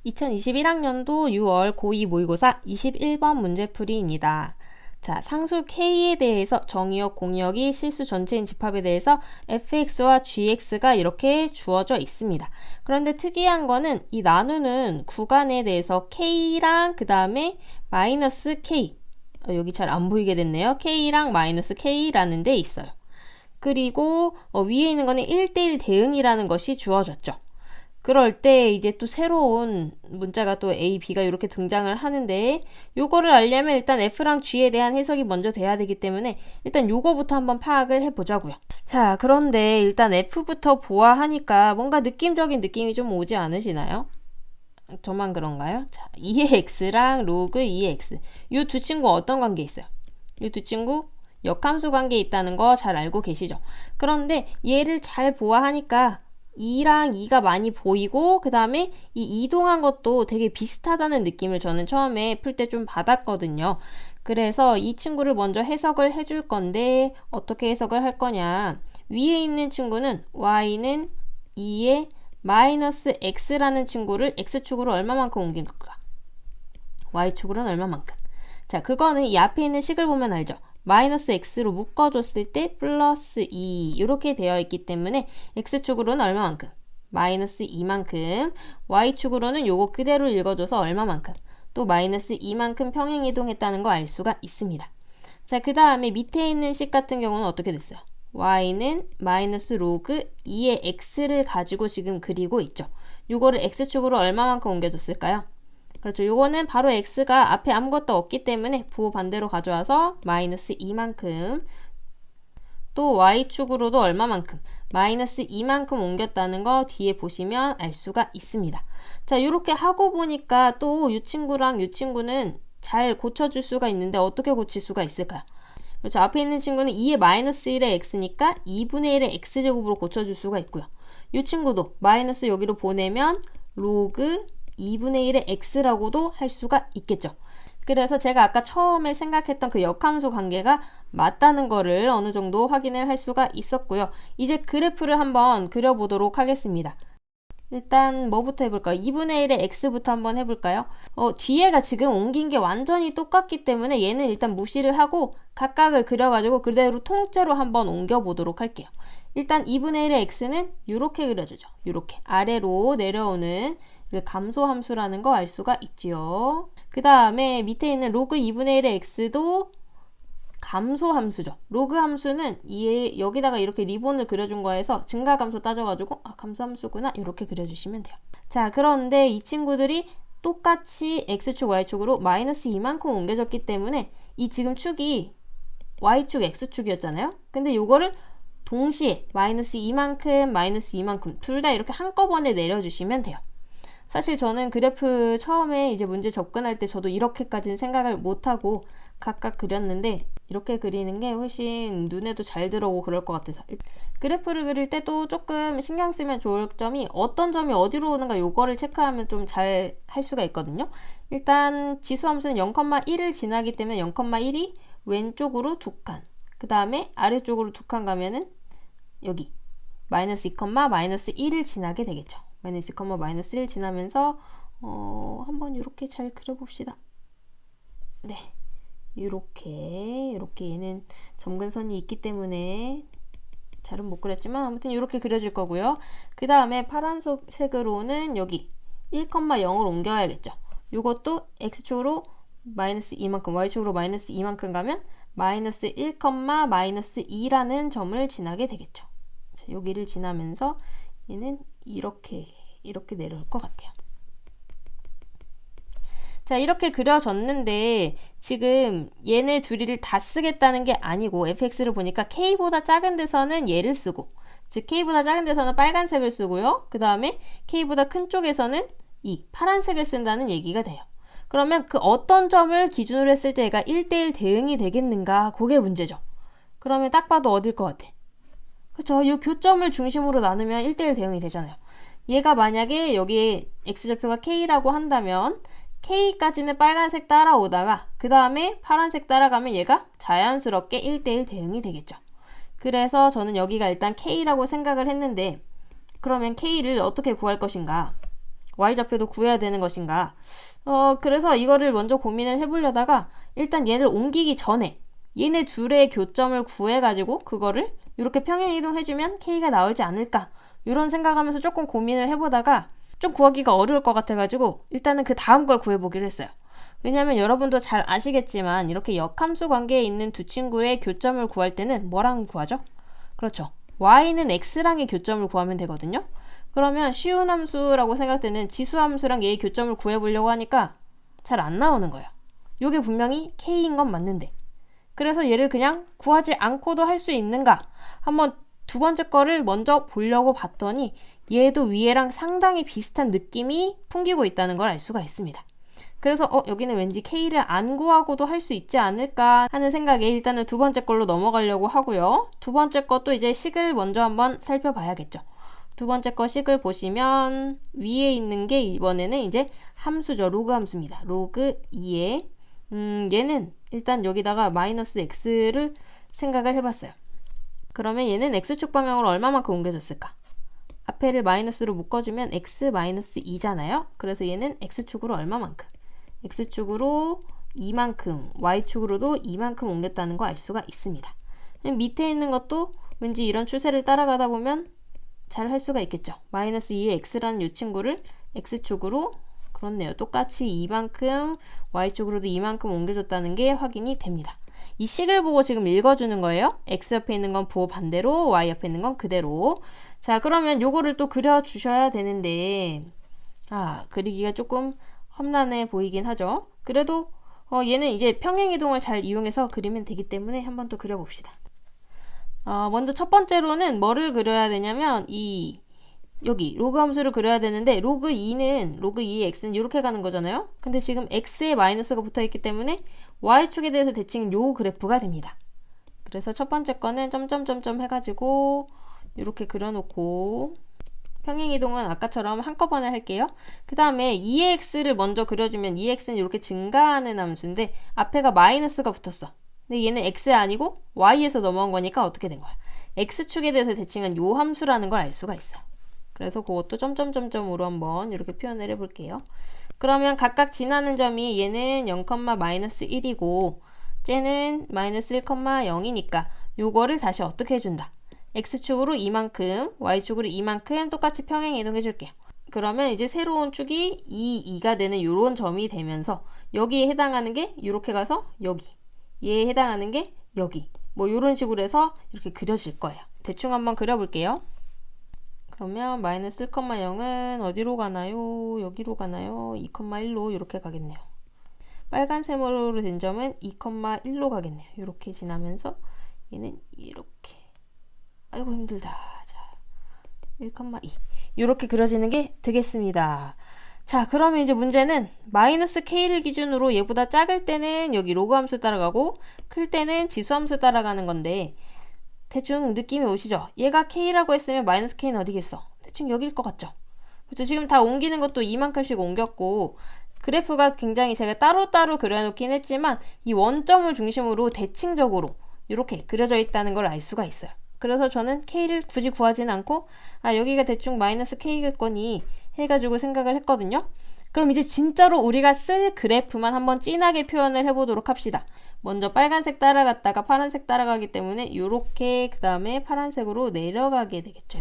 2021학년도 6월 고2 모의고사 21번 문제풀이입니다. 자, 상수 K에 대해서 정의역, 공역이 실수 전체인 집합에 대해서 fx와 gx가 이렇게 주어져 있습니다. 그런데 특이한 거는 이 나누는 구간에 대해서 K랑 그 다음에 마이너스 K, 여기 잘 안 보이게 됐네요. K랑 마이너스 K라는 데 있어요. 그리고 위에 있는 거는 1대1 대응이라는 것이 주어졌죠. 그럴 때 이제 또 새로운 문자가 또 A, B가 이렇게 등장을 하는데 요거를 알려면 일단 F랑 G에 대한 해석이 먼저 돼야 되기 때문에 일단 요거부터 한번 파악을 해보자고요. 자, 그런데 일단 F부터 보아하니까 뭔가 느낌적인 느낌이 좀 오지 않으시나요? 저만 그런가요? 자, 2의 X랑 로그 2의 X 이 두 친구 어떤 관계 있어요? 이 두 친구 역함수 관계에 있다는 거 잘 알고 계시죠? 그런데 얘를 잘 보아하니까 2랑 2가 많이 보이고 그 다음에 이 이동한 것도 되게 비슷하다는 느낌을 저는 처음에 풀 때 좀 받았거든요. 그래서 이 친구를 먼저 해석을 해줄 건데 어떻게 해석을 할 거냐. 위에 있는 친구는 y는 2의 마이너스 x라는 친구를 x축으로 얼마만큼 옮길까? y축으로는 얼마만큼? 자, 그거는 이 앞에 있는 식을 보면 알죠? 마이너스 x로 묶어줬을 때 플러스 2 이렇게 되어 있기 때문에 x축으로는 얼마만큼? 마이너스 2만큼. y축으로는 요거 그대로 읽어줘서 얼마만큼? 또 마이너스 2만큼 평행이동했다는 거 알 수가 있습니다. 자, 그 다음에 밑에 있는 식 같은 경우는 어떻게 됐어요? y는 마이너스 로그 2의 x를 가지고 지금 그리고 있죠. 요거를 x축으로 얼마만큼 옮겨줬을까요? 그렇죠. 요거는 바로 x가 앞에 아무것도 없기 때문에 부호 반대로 가져와서 마이너스 2만큼, 또 y축으로도 얼마만큼? 마이너스 2만큼 옮겼다는 거 뒤에 보시면 알 수가 있습니다. 자, 이렇게 하고 보니까 또 이 친구랑 이 친구는 잘 고쳐줄 수가 있는데 어떻게 고칠 수가 있을까요? 그렇죠. 앞에 있는 친구는 2의 마이너스 1의 x니까 2분의 1의 x제곱으로 고쳐줄 수가 있고요. 이 친구도 마이너스 여기로 보내면 로그 2분의 1의 x라고도 할 수가 있겠죠. 그래서 제가 아까 처음에 생각했던 그 역함수 관계가 맞다는 거를 어느 정도 확인을 할 수가 있었고요. 이제 그래프를 한번 그려보도록 하겠습니다. 일단 뭐부터 해볼까요? 2분의 1의 x부터 한번 해볼까요? 뒤에가 지금 옮긴 게 완전히 똑같기 때문에 얘는 일단 무시를 하고 각각을 그려가지고 그대로 통째로 한번 옮겨보도록 할게요. 일단 2분의 1의 x는 이렇게 그려주죠. 이렇게 아래로 내려오는 감소함수라는 거 알 수가 있지요. 그 다음에 밑에 있는 로그 2분의 1의 x도 감소함수죠. 로그 함수는 여기다가 이렇게 리본을 그려준 거에서 증가감소 따져가지고 감소함수구나 이렇게 그려주시면 돼요. 자, 그런데 이 친구들이 똑같이 x축, y축으로 마이너스 2만큼 옮겨졌기 때문에 이 지금 축이 y축, x축이었잖아요. 근데 요거를 동시에 마이너스 2만큼 둘 다 이렇게 한꺼번에 내려주시면 돼요. 사실 저는 그래프 처음에 이제 문제 접근할 때 저도 이렇게까지는 생각을 못하고 각각 그렸는데 이렇게 그리는 게 훨씬 눈에도 잘 들어오고 그럴 것 같아서 그래프를 그릴 때도 조금 신경 쓰면 좋을 점이 어떤 점이 어디로 오는가 요거를 체크하면 좀 잘 할 수가 있거든요. 일단 지수함수는 0,1을 지나기 때문에 0,1이 왼쪽으로 2칸, 그 다음에 아래쪽으로 2칸 가면은 여기 마이너스 2, 마이너스 1을 지나게 되겠죠. 마이너스 2, 마이너스 1 지나면서 한번 이렇게 잘 그려봅시다. 네, 이렇게 얘는 점근선이 있기 때문에 잘은 못 그렸지만 아무튼 이렇게 그려질 거고요. 그 다음에 파란색으로는 여기 1,0을 옮겨야겠죠. 이것도 x축으로 마이너스 2만큼, y축으로 마이너스 2만큼 가면 마이너스 1, 마이너스 2라는 점을 지나게 되겠죠. 자, 여기를 지나면서 얘는 이렇게 내려올 것 같아요. 자, 이렇게 그려졌는데 지금 얘네 둘이를 다 쓰겠다는 게 아니고 fx를 보니까 k보다 작은 데서는 얘를 쓰고, 즉 k보다 작은 데서는 빨간색을 쓰고요. 그 다음에 k보다 큰 쪽에서는 이 파란색을 쓴다는 얘기가 돼요. 그러면 그 어떤 점을 기준으로 했을 때 얘가 1대1 대응이 되겠는가, 그게 문제죠. 그러면 딱 봐도 어딜 것 같아? 그쵸? 이 교점을 중심으로 나누면 1대1 대응이 되잖아요. 얘가 만약에 여기 x좌표가 k라고 한다면 k까지는 빨간색 따라오다가 그 다음에 파란색 따라가면 얘가 자연스럽게 1대1 대응이 되겠죠. 그래서 저는 여기가 일단 k라고 생각을 했는데, 그러면 k를 어떻게 구할 것인가? y좌표도 구해야 되는 것인가? 그래서 이거를 먼저 고민을 해보려다가 일단 얘를 옮기기 전에 얘네 둘의 교점을 구해가지고 그거를 이렇게 평행이동해주면 k가 나오지 않을까? 이런 생각하면서 조금 고민을 해보다가 좀 구하기가 어려울 것 같아가지고 일단은 그 다음 걸 구해보기로 했어요. 왜냐면 여러분도 잘 아시겠지만 이렇게 역함수 관계에 있는 두 친구의 교점을 구할 때는 뭐랑 구하죠? 그렇죠. y는 x랑의 교점을 구하면 되거든요. 그러면 쉬운 함수라고 생각되는 지수함수랑 얘의 교점을 구해보려고 하니까 잘 안 나오는 거예요. 이게 분명히 k인 건 맞는데. 그래서 얘를 그냥 구하지 않고도 할 수 있는가? 한번 두 번째 거를 먼저 보려고 봤더니 얘도 위에랑 상당히 비슷한 느낌이 풍기고 있다는 걸 알 수가 있습니다. 그래서 여기는 왠지 k를 안 구하고도 할 수 있지 않을까 하는 생각에 일단은 두 번째 걸로 넘어가려고 하고요. 두 번째 것도 이제 식을 먼저 한번 살펴봐야겠죠. 두 번째 거 식을 보시면 위에 있는 게 이번에는 이제 함수죠. 로그 함수입니다. 로그 2에 얘는 일단 여기다가 마이너스 x를 생각을 해봤어요. 그러면 얘는 x축 방향으로 얼마만큼 옮겨졌을까? 앞에를 마이너스로 묶어주면 x 마이너스 2잖아요. 그래서 얘는 x축으로 얼마만큼? x축으로 2만큼, y축으로도 2만큼 옮겼다는 거 알 수가 있습니다. 밑에 있는 것도 왠지 이런 추세를 따라가다 보면 잘 할 수가 있겠죠. 마이너스 2의 x라는 이 친구를 x축으로 그렇네요. 똑같이 2만큼, y축으로도 2만큼 옮겨줬다는 게 확인이 됩니다. 이 식을 보고 지금 읽어주는 거예요. x 옆에 있는 건 부호 반대로, y 옆에 있는 건 그대로. 자, 그러면 요거를 또 그려주셔야 되는데 그리기가 조금 험난해 보이긴 하죠. 그래도 얘는 이제 평행이동을 잘 이용해서 그리면 되기 때문에 한번 또 그려봅시다. 먼저 첫 번째로는 뭐를 그려야 되냐면 여기 로그 함수를 그려야 되는데 로그 2의 x는 이렇게 가는 거잖아요. 근데 지금 x에 마이너스가 붙어있기 때문에 y축에 대해서 대칭은 요 그래프가 됩니다. 그래서 첫 번째 거는 점점점점 해가지고 이렇게 그려놓고 평행이동은 아까처럼 한꺼번에 할게요. 그 다음에 2x를 먼저 그려주면 2x는 이렇게 증가하는 함수인데 앞에가 마이너스가 붙었어. 근데 얘는 x 아니고 y에서 넘어온 거니까 어떻게 된 거야? x축에 대해서 대칭한 요 함수라는 걸 알 수가 있어. 그래서 그것도 점점점점으로 한번 이렇게 표현을 해볼게요. 그러면 각각 지나는 점이 얘는 0, 마이너스 1이고 쟤는 마이너스 1,0이니까 요거를 다시 어떻게 해준다? x축으로 이만큼, y축으로 이만큼 똑같이 평행 이동해 줄게요. 그러면 이제 새로운 축이 2가 되는 요런 점이 되면서 여기에 해당하는 게 이렇게 가서 여기, 얘에 해당하는 게 여기, 뭐 요런 식으로 해서 이렇게 그려질 거예요. 대충 한번 그려볼게요. 그러면 마이너스 1,0은 어디로 가나요? 여기로 가나요? 2,1로 이렇게 가겠네요. 빨간 세모로 된 점은 2,1로 가겠네요. 이렇게 지나면서 얘는 이렇게, 아이고 힘들다. 자, 1,2 이렇게 그려지는 게 되겠습니다. 자, 그러면 이제 문제는 마이너스 k를 기준으로 얘보다 작을 때는 여기 로그 함수 따라가고 클 때는 지수 함수 따라가는 건데 대충 느낌이 오시죠? 얘가 k라고 했으면 마이너스 k는 어디겠어? 대충 여기일 것 같죠? 그렇죠? 지금 다 옮기는 것도 이만큼씩 옮겼고 그래프가 굉장히 제가 따로따로 그려놓긴 했지만 이 원점을 중심으로 대칭적으로 이렇게 그려져 있다는 걸 알 수가 있어요. 그래서 저는 k를 굳이 구하지는 않고 여기가 대충 마이너스 k겠거니 해가지고 생각을 했거든요. 그럼 이제 진짜로 우리가 쓸 그래프만 한번 진하게 표현을 해보도록 합시다. 먼저 빨간색 따라갔다가 파란색 따라가기 때문에 이렇게 그 다음에 파란색으로 내려가게 되겠죠.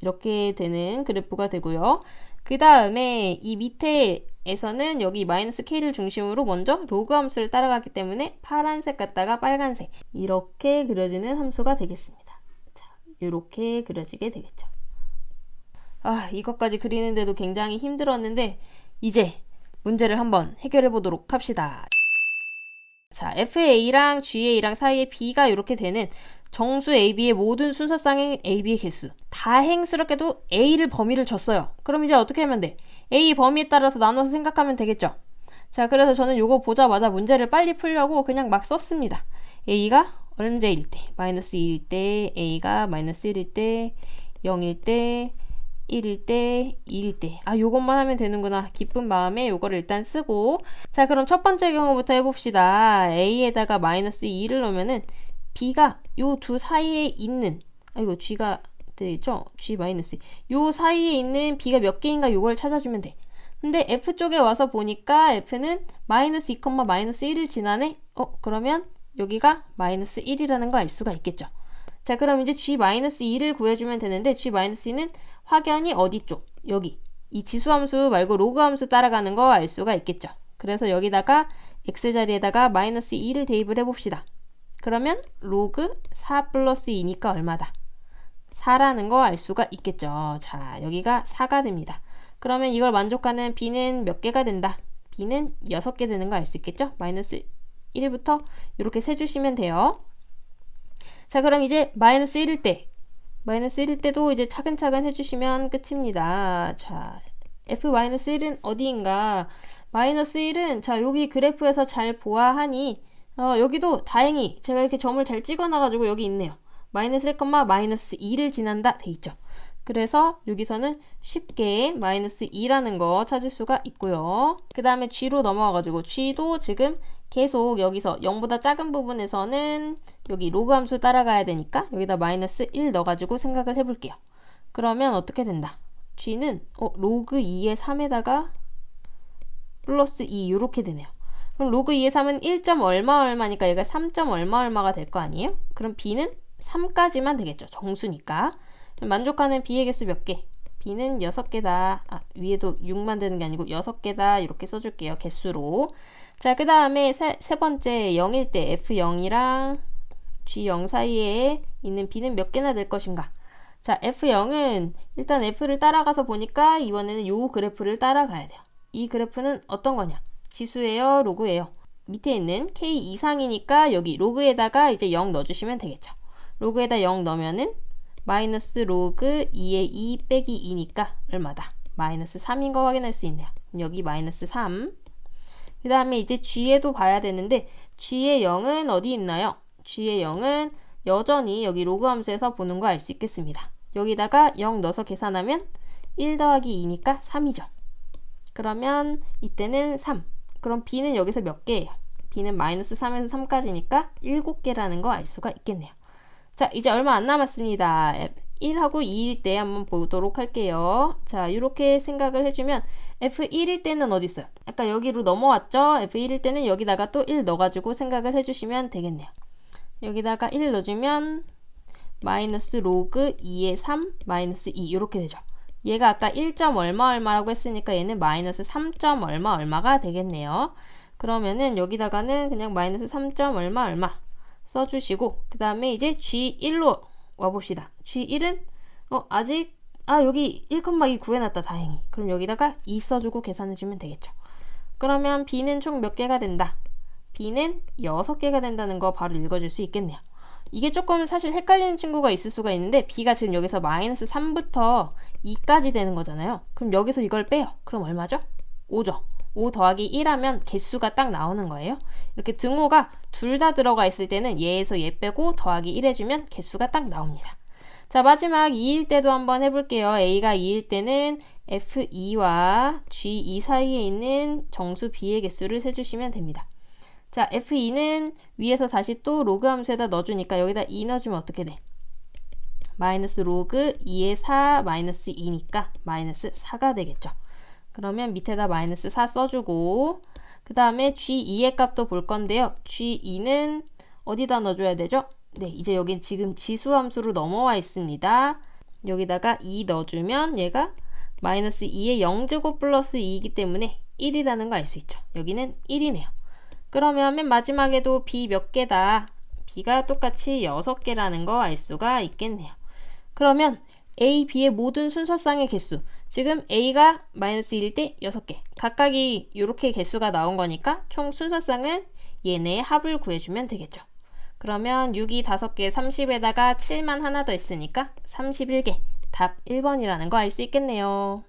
이렇게 되는 그래프가 되고요. 그 다음에 이 밑에에서는 여기 마이너스 k를 중심으로 먼저 로그 함수를 따라가기 때문에 파란색 갔다가 빨간색 이렇게 그려지는 함수가 되겠습니다. 자, 이렇게 그려지게 되겠죠. 이것까지 그리는데도 굉장히 힘들었는데 이제 문제를 한번 해결해 보도록 합시다. 자, FA랑 GA랑 사이에 B가 이렇게 되는 정수 AB의 모든 순서쌍의 AB의 개수. 다행스럽게도 A를 범위를 줬어요. 그럼 이제 어떻게 하면 돼? A 범위에 따라서 나눠서 생각하면 되겠죠? 자, 그래서 저는 요거 보자마자 문제를 빨리 풀려고 그냥 막 썼습니다. A가 언제일 때? 마이너스 2일 때, A가 마이너스 1일 때, 0일 때, 1일 때, 2일 때. 요것만 하면 되는구나. 기쁜 마음에 요거를 일단 쓰고. 자, 그럼 첫 번째 경우부터 해봅시다. A에다가 마이너스 2를 넣으면은 B가 요 두 사이에 있는, G가 되죠? G-2. 요 사이에 있는 B가 몇 개인가 요걸 찾아주면 돼. 근데 F쪽에 와서 보니까 F는 마이너스 2, 마이너스 1을 지나네? 그러면 여기가 마이너스 1이라는 거 알 수가 있겠죠. 자, 그럼 이제 G-2를 구해주면 되는데 G-2는 확연히 어디 쪽? 여기. 이 지수함수 말고 로그함수 따라가는 거 알 수가 있겠죠. 그래서 여기다가 X자리에다가 마이너스 2를 대입을 해봅시다. 그러면 로그 4 플러스 2니까 얼마다? 4라는 거 알 수가 있겠죠. 자, 여기가 4가 됩니다. 그러면 이걸 만족하는 B는 몇 개가 된다? B는 6개 되는 거 알 수 있겠죠? 마이너스 1부터 이렇게 세주시면 돼요. 자, 그럼 이제 마이너스 1일 때도 이제 차근차근 해주시면 끝입니다. 자, F-1은 어디인가? 마이너스 1은 자, 여기 그래프에서 잘 보아하니 여기도 다행히 제가 이렇게 점을 잘 찍어놔가지고 여기 있네요. 마이너스 1, 마이너스 2를 지난다 돼 있죠. 그래서 여기서는 쉽게 마이너스 2라는 거 찾을 수가 있고요. 그 다음에 G로 넘어와가지고 G도 지금 계속 여기서 0보다 작은 부분에서는 여기 로그 함수 따라가야 되니까 여기다 마이너스 1 넣어가지고 생각을 해볼게요. 그러면 어떻게 된다? G는 로그 2의 3에다가 플러스 2 이렇게 되네요. 그럼 로그 2의 3은 1. 얼마니까 얘가 3. 얼마가 될 거 아니에요? 그럼 B는 3까지만 되겠죠. 정수니까. 만족하는 B의 개수 몇 개? B는 6개다. 위에도 6만 되는 게 아니고 6개다. 이렇게 써줄게요. 개수로. 자, 그 다음에 세 번째 0일 때 F0이랑 G0 사이에 있는 B는 몇 개나 될 것인가? 자, F0은 일단 F를 따라가서 보니까 이번에는 요 그래프를 따라가야 돼요. 이 그래프는 어떤 거냐? 지수예요? 로그예요? 밑에 있는 K 이상이니까 여기 로그에다가 이제 0 넣어주시면 되겠죠. 로그에다 0 넣으면은 마이너스 로그 2의 2 빼기 2니까 얼마다? 마이너스 3인 거 확인할 수 있네요. 여기 마이너스 3. 그 다음에 이제 G에도 봐야 되는데 G의 0은 어디 있나요? G의 0은 여전히 여기 로그 함수에서 보는 거 알 수 있겠습니다. 여기다가 0 넣어서 계산하면 1 더하기 2니까 3이죠. 그러면 이때는 3. 그럼 B는 여기서 몇 개예요? B는 마이너스 3에서 3까지니까 7개라는 거 알 수가 있겠네요. 자, 이제 얼마 안 남았습니다. 1하고 2일 때 한번 보도록 할게요. 자, 이렇게 생각을 해주면 F1일 때는 어디 있어요? 아까 여기로 넘어왔죠? F1일 때는 여기다가 또 1 넣어가지고 생각을 해주시면 되겠네요. 여기다가 1 넣어주면 마이너스 로그 2의 3 마이너스 2 이렇게 되죠. 얘가 아까 1. 얼마라고 했으니까 얘는 마이너스 3. 얼마가 되겠네요. 그러면은 여기다가는 그냥 마이너스 3. 얼마 써주시고 그 다음에 이제 G1로 와봅시다. G1은 아직 여기 1,2 구해놨다. 다행히. 그럼 여기다가 2 써주고 계산해주면 되겠죠. 그러면 B는 총 몇 개가 된다? B는 6개가 된다는 거 바로 읽어줄 수 있겠네요. 이게 조금 사실 헷갈리는 친구가 있을 수가 있는데 B가 지금 여기서 마이너스 3부터 2까지 되는 거잖아요. 그럼 여기서 이걸 빼요. 그럼 얼마죠? 5죠. 5 더하기 1하면 개수가 딱 나오는 거예요. 이렇게 등호가 둘 다 들어가 있을 때는 얘에서 얘 빼고 더하기 1 해주면 개수가 딱 나옵니다. 자, 마지막 2일 때도 한번 해볼게요. A가 2일 때는 F2와 G2 사이에 있는 정수 B의 개수를 세주시면 됩니다. 자, F2는 위에서 다시 또 로그 함수에다 넣어주니까 여기다 2 넣어주면 어떻게 돼? 마이너스 로그 2의 4 마이너스 2니까 마이너스 4가 되겠죠. 그러면 밑에다 마이너스 4 써주고 그 다음에 G2의 값도 볼 건데요. G2는 어디다 넣어줘야 되죠? 네, 이제 여긴 지금 지수함수로 넘어와 있습니다. 여기다가 2 넣어주면 얘가 마이너스 2의 0제곱 플러스 2이기 때문에 1이라는 거 알 수 있죠. 여기는 1이네요. 그러면 맨 마지막에도 B 몇 개다? B가 똑같이 6개라는 거 알 수가 있겠네요. 그러면 A, B의 모든 순서쌍의 개수, 지금 A가 마이너스 1일 때 6개, 각각이 이렇게 개수가 나온 거니까 총 순서쌍은 얘네의 합을 구해주면 되겠죠. 그러면 6이 5개, 30에다가 7만 하나 더 있으니까 31개, 답 1번이라는 거 알 수 있겠네요.